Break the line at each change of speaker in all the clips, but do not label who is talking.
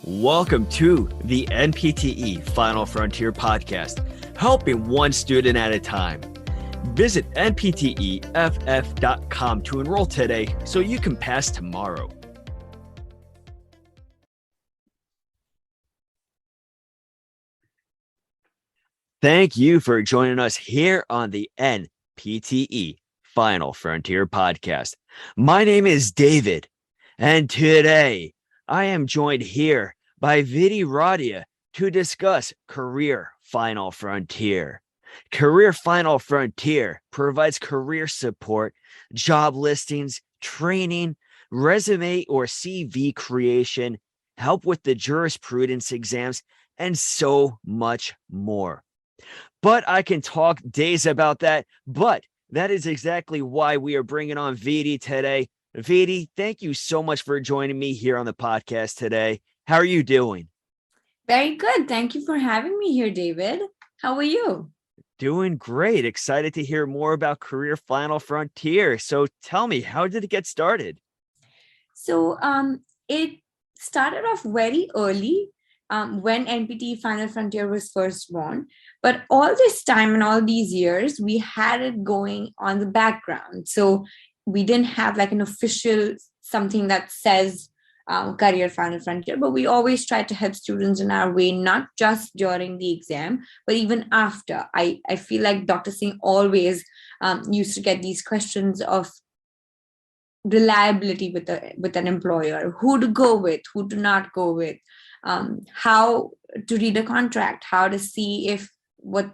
Welcome to the NPTE Final Frontier podcast, helping one student at a time. Visit NPTEFF.com to enroll today so you can pass tomorrow. Thank you for joining us here on the NPTE Final Frontier podcast. My name is David, and today I am joined here by Vidi Radia to discuss Career Final Frontier. Career Final Frontier provides career support, job listings, training, resume or CV creation, help with the jurisprudence exams, and so much more. But I can talk days about that, but that is exactly why we are bringing on Vidi today. Vidi, thank you so much for joining me here on the podcast today. How are you doing?
Very good. Thank you for having me here, David. How are you?
Doing great. Excited to hear more about Career Final Frontier. So tell me, how did it get started?
So it started off very early when NPT Final Frontier was first born. But all this time and all these years, we had it going on the background. So we didn't have like an official something that says Career Final Frontier, but we always try to help students in our way, not just during the exam, but even after. I feel like Dr. Singh always used to get these questions of reliability with an employer, who to go with, who to not go with, how to read a contract, how to see if what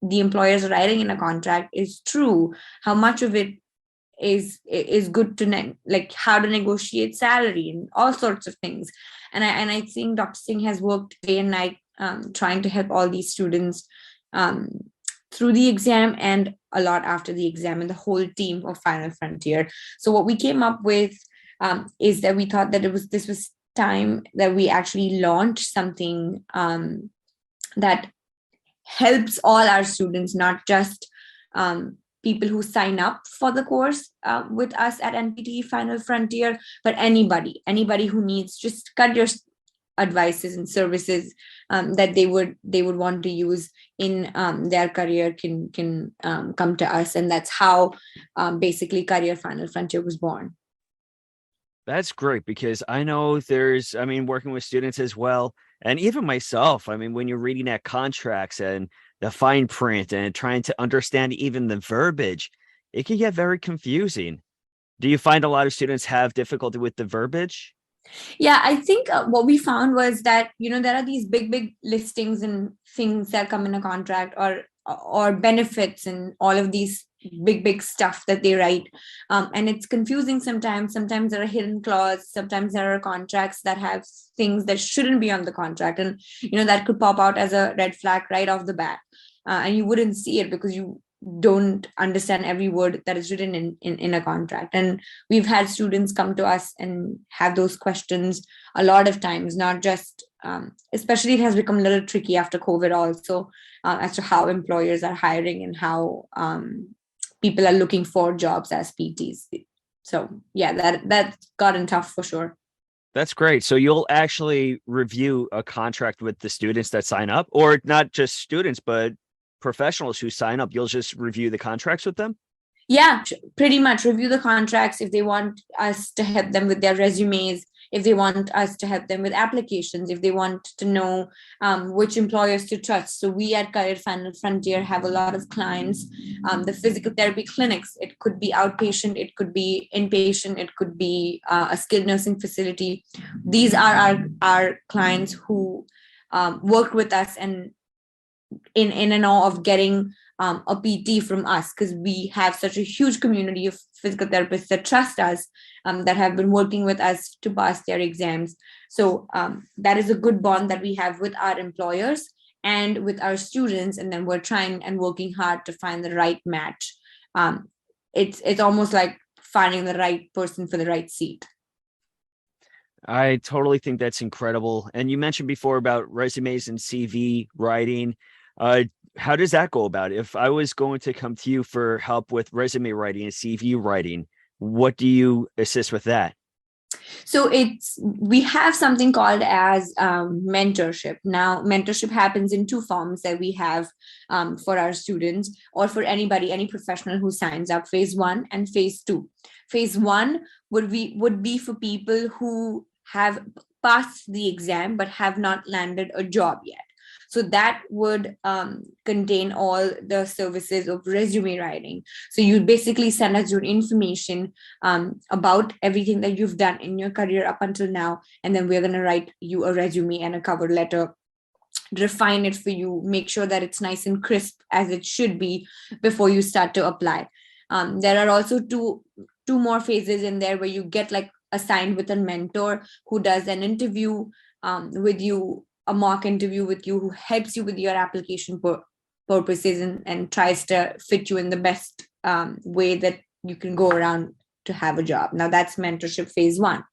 the employers are writing in a contract is true, how much of it is good to like how to negotiate salary and all sorts of things. And I think Dr. Singh has worked day and night trying to help all these students through the exam and a lot after the exam, and the whole team of Final Frontier. So what we came up with is that we thought that this was time that we actually launch something that helps all our students, not just people who sign up for the course with us at NPTE Final Frontier, but anybody who needs just career advices and services that they would want to use in their career can come to us. And that's how basically Career Final Frontier was born.
That's great, because I know working with students as well, and even myself, when you're reading at contracts and the fine print and trying to understand even the verbiage, it can get very confusing. Do you find a lot of students have difficulty with the verbiage?
Yeah, I think what we found was that, there are these big listings and things that come in a contract, or benefits and all of these big stuff that they write. And it's confusing sometimes. Sometimes there are hidden clauses. Sometimes there are contracts that have things that shouldn't be on the contract. And, that could pop out as a red flag right off the bat. And you wouldn't see it because you don't understand every word that is written in a contract. And we've had students come to us and have those questions a lot of times, not just especially it has become a little tricky after COVID also, as to how employers are hiring and how people are looking for jobs as PTs. So yeah, that's gotten tough for sure.
That's great. So you'll actually review a contract with the students that sign up, or not just students, but professionals who sign up. You'll just review the contracts with them?
Yeah, pretty much review the contracts. If they want us to help them with their resumes, if they want us to help them with applications, if they want to know which employers to trust. So we at Career Final Frontier have a lot of clients, the physical therapy clinics. It could be outpatient, it could be inpatient, it could be a skilled nursing facility. These are our clients who work with us and in and awe of getting a PT from us, because we have such a huge community of physical therapists that trust us, that have been working with us to pass their exams. So that is a good bond that we have with our employers and with our students. And then we're trying and working hard to find the right match. It's almost like finding the right person for the right seat.
I totally think that's incredible. And you mentioned before about resumes and CV writing. How does that go about? If I was going to come to you for help with resume writing and CV writing, what do you assist with that?
So we have something called as mentorship. Now, mentorship happens in two forms that we have for our students or for anybody, any professional who signs up: phase one and phase two. Phase one would be for people who have passed the exam but have not landed a job yet. So that would contain all the services of resume writing. So you basically send us your information about everything that you've done in your career up until now, and then we're going to write you a resume and a cover letter, refine it for you, make sure that it's nice and crisp as it should be before you start to apply. There are also two more phases in there where you get like assigned with a mentor who does an interview with you, a mock interview with you, who helps you with your application purposes and tries to fit you in the best way that you can go around to have a job. Now that's mentorship phase one.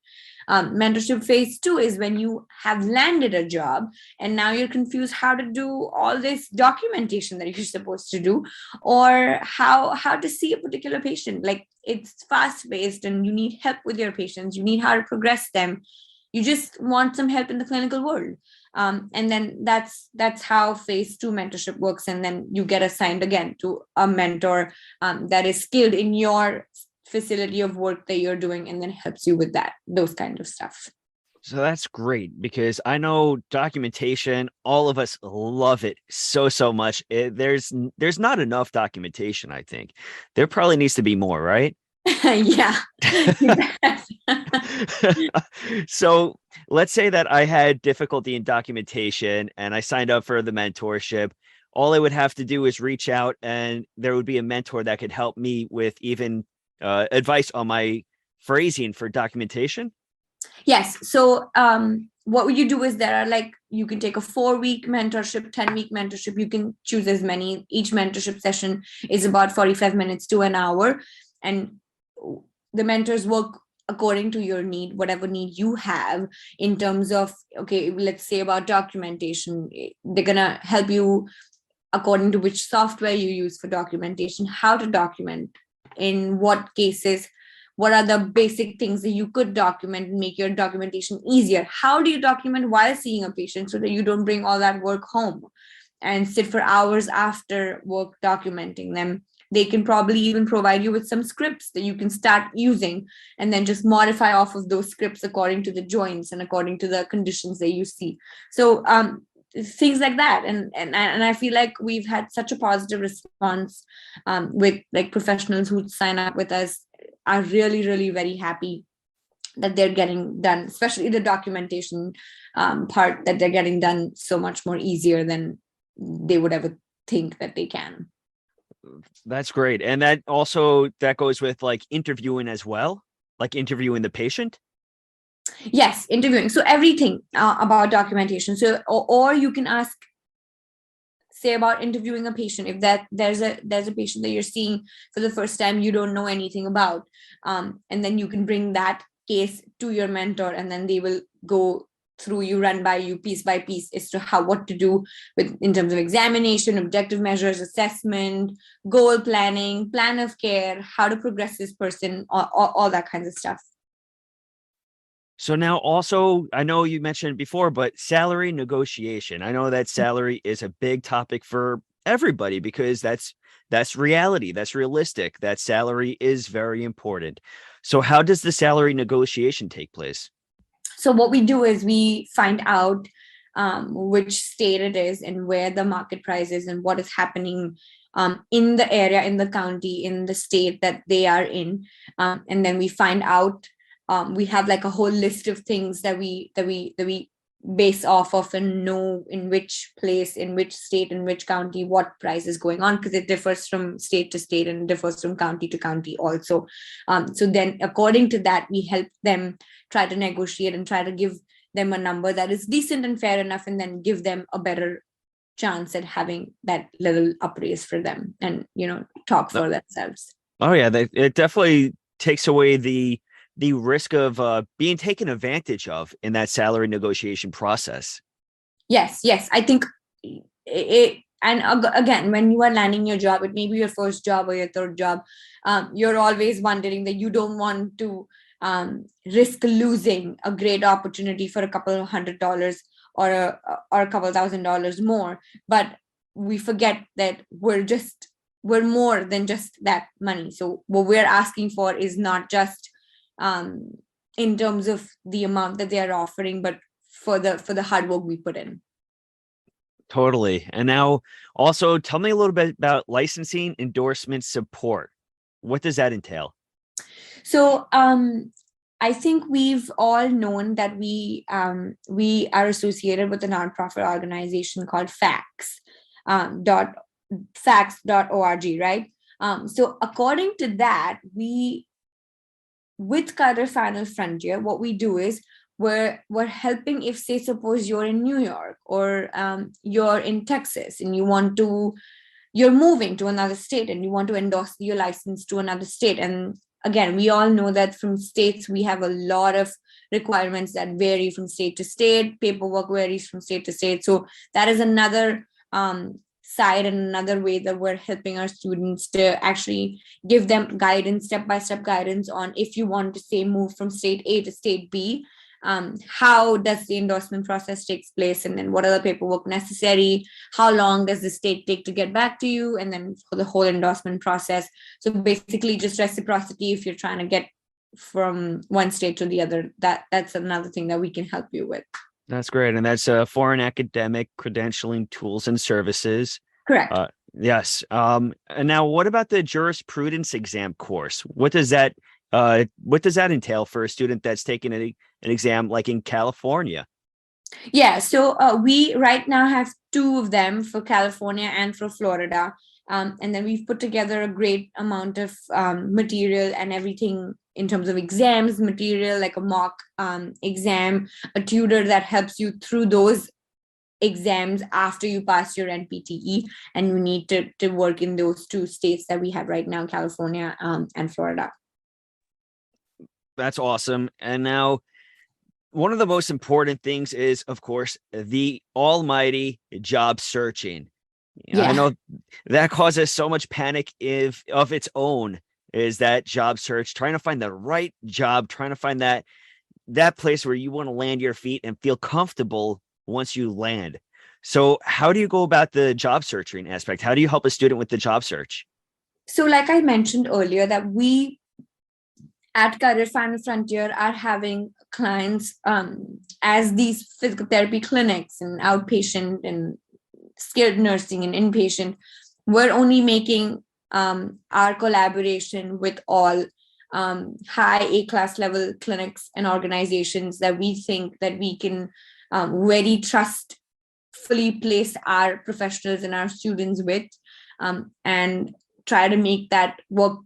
Mentorship phase two is when you have landed a job and now you're confused how to do all this documentation that you're supposed to do, or how to see a particular patient. Like, it's fast paced and you need help with your patients, you need how to progress them, you just want some help in the clinical world. And then that's how phase two mentorship works, and then you get assigned again to a mentor that is skilled in your facility of work that you're doing, and then helps you with those kind of stuff.
So that's great, because I know documentation, all of us love it so much. There's not enough documentation, I think. There probably needs to be more, right?
Yeah.
So let's say that I had difficulty in documentation and I signed up for the mentorship. All I would have to do is reach out, and there would be a mentor that could help me with even advice on my phrasing for documentation.
Yes. So what would you do is, there are like, you can take a 4-week mentorship, 10-week mentorship. You can choose as many. Each mentorship session is about 45 minutes to an hour. And the mentors work according to your need, whatever need you have in terms of, okay, let's say about documentation. They're going to help you according to which software you use for documentation, how to document, in what cases, what are the basic things that you could document and make your documentation easier. How do you document while seeing a patient so that you don't bring all that work home and sit for hours after work documenting them? They can probably even provide you with some scripts that you can start using, and then just modify off of those scripts according to the joints and according to the conditions that you see. So things like that, and I feel like we've had such a positive response with like professionals who sign up with us are really very happy that they're getting done, especially the documentation part, that they're getting done so much more easier than they would ever think that they can.
That's great. And that goes with like interviewing as well, like interviewing the patient.
Yes, interviewing. So everything about documentation. So or you can ask, say, about interviewing a patient. If that there's a patient that you're seeing for the first time, you don't know anything about, and then you can bring that case to your mentor, and then they will go through you, run by you piece by piece as to what to do with, in terms of examination, objective measures, assessment, goal planning, plan of care, how to progress this person, all that kinds of stuff.
So now also, I know you mentioned before, but salary negotiation. I know that salary is a big topic for everybody, because that's reality. That's realistic. That salary is very important. So how does the salary negotiation take place?
So what we do is we find out which state it is and where the market price is and what is happening in the area, in the county, in the state that they are in, and then we find out. We have like a whole list of things that we base off of, and know in which place, in which state, in which county, what price is going on, because it differs from state to state and differs from county to county also. So then according to that, we help them try to negotiate and try to give them a number that is decent and fair enough, and then give them a better chance at having that little upraise for them, and talk for themselves.
Oh yeah, it definitely takes away the risk of being taken advantage of in that salary negotiation process.
Yes, I think it. And again, when you are landing your job, it may be your first job or your third job, you're always wondering that you don't want to risk losing a great opportunity for a couple of $100 or a couple $1,000 more. But we forget that we're more than just that money. So what we're asking for is not just in terms of the amount that they are offering, but for the hard work we put in.
Totally. And now also tell me a little bit about licensing endorsement support. What does that entail?
So I think we've all known that we are associated with a nonprofit organization called facts.org, right? So according to that, with Career Final Frontier, what we do is we're helping, if say suppose you're in New York or you're in Texas and you're moving to another state and you want to endorse your license to another state. And again, we all know that from states we have a lot of requirements that vary from state to state. Paperwork varies from state to state. So that is another side and another way that we're helping our students to actually give them guidance, step-by-step guidance on if you want to say move from state A to state B, how does the endorsement process takes place, and then what are the paperwork necessary, how long does the state take to get back to you, and then for the whole endorsement process. So basically just reciprocity if you're trying to get from one state to the other. That's another thing that we can help you with.
That's great. And that's foreign academic credentialing tools and services.
Correct.
Yes. And now what about the jurisprudence exam course? What does that entail for a student that's taking an exam like in California?
Yeah, so we right now have 2 of them for California and for Florida. And then we've put together a great amount of material and everything in terms of exams, material like a mock exam, a tutor that helps you through those exams after you pass your NPTE, and you need to work in those 2 states that we have right now, California and Florida.
That's awesome. And now one of the most important things is, of course, the almighty job searching. Yeah. I know that causes so much panic of its own, is that job search, trying to find the right job, trying to find that place where you want to land your feet and feel comfortable once you land. So how do you go about the job searching aspect? How do you help a student with the job search?
So like I mentioned earlier, that we at Career Final Frontier are having clients as these physical therapy clinics and outpatient and skilled nursing and inpatient. We're only making our collaboration with all high A-class level clinics and organizations that we think that we can very trustfully place our professionals and our students with, and try to make that work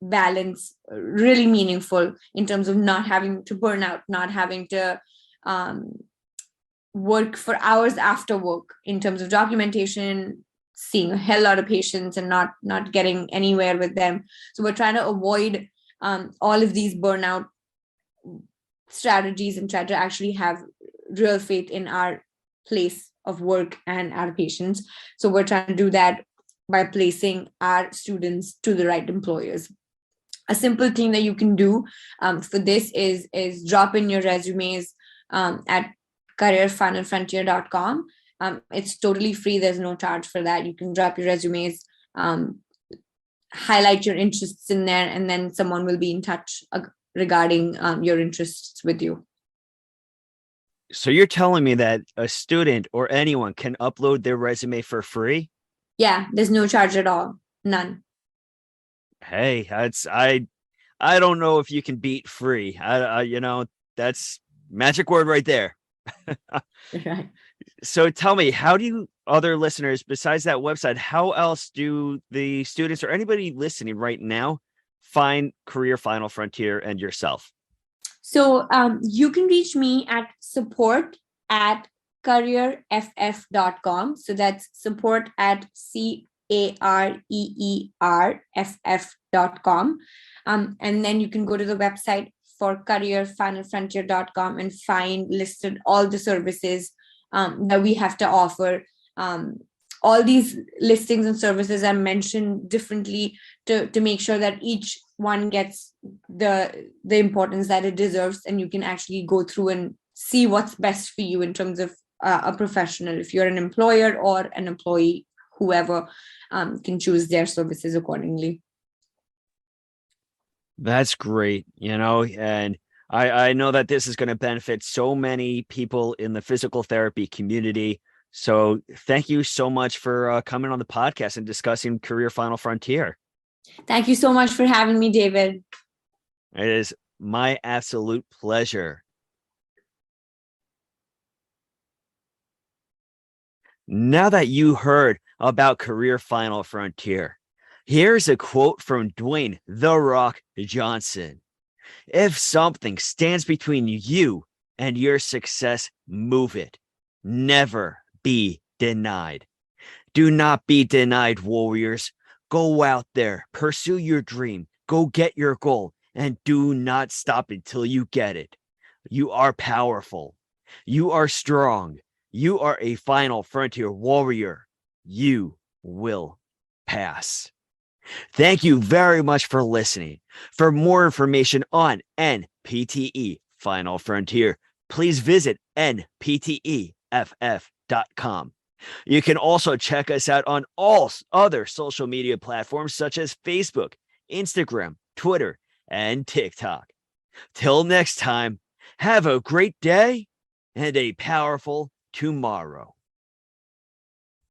balance really meaningful in terms of not having to burn out, not having to work for hours after work in terms of documentation, seeing a hell lot of patients and not getting anywhere with them. So we're trying to avoid all of these burnout strategies and try to actually have real faith in our place of work and our patients. So we're trying to do that by placing our students to the right employers. A simple thing that you can do for this is drop in your resumes at careerfinalfrontier.com. It's totally free. There's no charge for that. You can drop your resumes, highlight your interests in there, and then someone will be in touch regarding your interests with you.
So you're telling me that a student or anyone can upload their resume for free?
Yeah, there's no charge at all. None.
Hey, I don't know if you can beat free. That's magic word right there.
Right.
So tell me, how do other listeners, besides that website, how else do the students or anybody listening right now find Career Final Frontier and yourself?
So you can reach me at support@careerff.com. So that's support at careerff.com. And then you can go to the website for careerfinalfrontier.com and find listed all the services that we have to offer. All these listings and services are mentioned differently to make sure that each one gets the importance that it deserves, and you can actually go through and see what's best for you in terms of a professional. If you're an employer or an employee, whoever can choose their services accordingly.
That's great, and I know that this is going to benefit so many people in the physical therapy community. So thank you so much for coming on the podcast and discussing Career Final Frontier.
Thank you so much for having me, David.
It is my absolute pleasure. Now that you heard about Career Final Frontier, here's a quote from Dwayne "The Rock" Johnson. If something stands between you and your success, move it. Never be denied. Do not be denied, warriors. Go out there, pursue your dream, go get your goal, and do not stop until you get it. You are powerful. You are strong. You are a final frontier warrior. You will pass. Thank you very much for listening. For more information on NPTE Final Frontier, please visit npteff.com. You can also check us out on all other social media platforms such as Facebook, Instagram, Twitter, and TikTok. Till next time, have a great day and a powerful tomorrow.